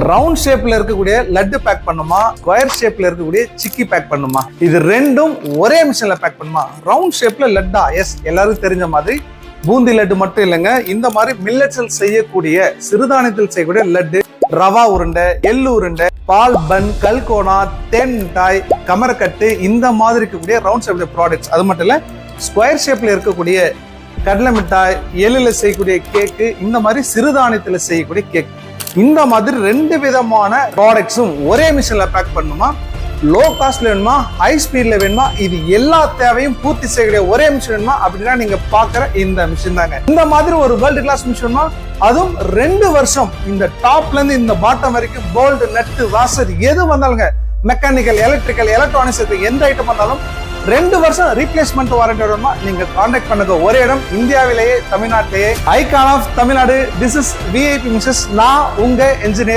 Round ஷேப்ல இருக்கக்கூடிய laddu back பண்ணுமா, ஸ்கொயர் ஷேப்ல இருக்கக்கூடிய சிக்கி பேக் பண்ணுமா, இது ரெண்டும் ஒரே மிஷின்ல பேக் பண்ணுமா? ரவுண்ட் ஷேப்ல லட்டா? எஸ், எல்லாருக்கும் தெரிஞ்ச மாதிரி பூந்தி லட்டு மட்டும் இல்லைங்க, இந்த மாதிரி மில்லட்ஸில் செய்யக்கூடிய சிறுதானியத்தில் செய்யக்கூடிய லட்டு, ரவா உருண்டை, எள்ளு உருண்டை, பால் பன், கல்கோனா, தேன் மிட்டாய், கமரக்கட்டு, இந்த மாதிரி இருக்கக்கூடிய ரவுண்ட் ஷேப்ல ப்ராடக்ட்ஸ். அது மட்டும் இல்ல, ஸ்கொயர் ஷேப்ல இருக்கக்கூடிய கடலை மிட்டாய், எள்ளுல செய்யக்கூடிய கேக்கு, இந்த மாதிரி சிறுதானியத்துல செய்யக்கூடிய கேக், இந்த மாதிரி 2 விதமான ப்ராடக்ட்ஸும் ஒரே மிஷின்ல பேக் பண்ணுமா? லோ காஸ்ட்ல வேணுமா, ஹை ஸ்பீட்ல வேணுமா, இது எல்லா தேவையும் பூர்த்தி செய்யக்கூடிய ஒரே மிஷின் வேணுமா அப்படின்னா நீங்க பாக்குற இந்த மிஷின் தாங்க. இந்த மாதிரி ஒரு வேர்ல்டு கிளாஸ் மிஷின், அதுவும் 2 வருஷம் இந்த டாப்ல இருந்து இந்த பாட்டம் வரைக்கும் போல்டு, நட்டு, வாசர் எது வந்தாலுங்க, மெக்கானிக்கல், எலக்ட்ரிக்கல், எலக்ட்ரானிக்ஸ் எந்த ஐட்டம் வந்தாலும் 2 வருஷம் ரீப்ளேஸ்மெண்ட் வாரண்டி வருமா? நீங்க கான்டாக்ட் பண்ணுங்க ஒரே இடம், இந்தியாவிலேயே, தமிழ்நாட்டிலேயே, icon of Tamil Nadu. This is VIP மிஷஸ். நான் உங்க என்ஜினியர்.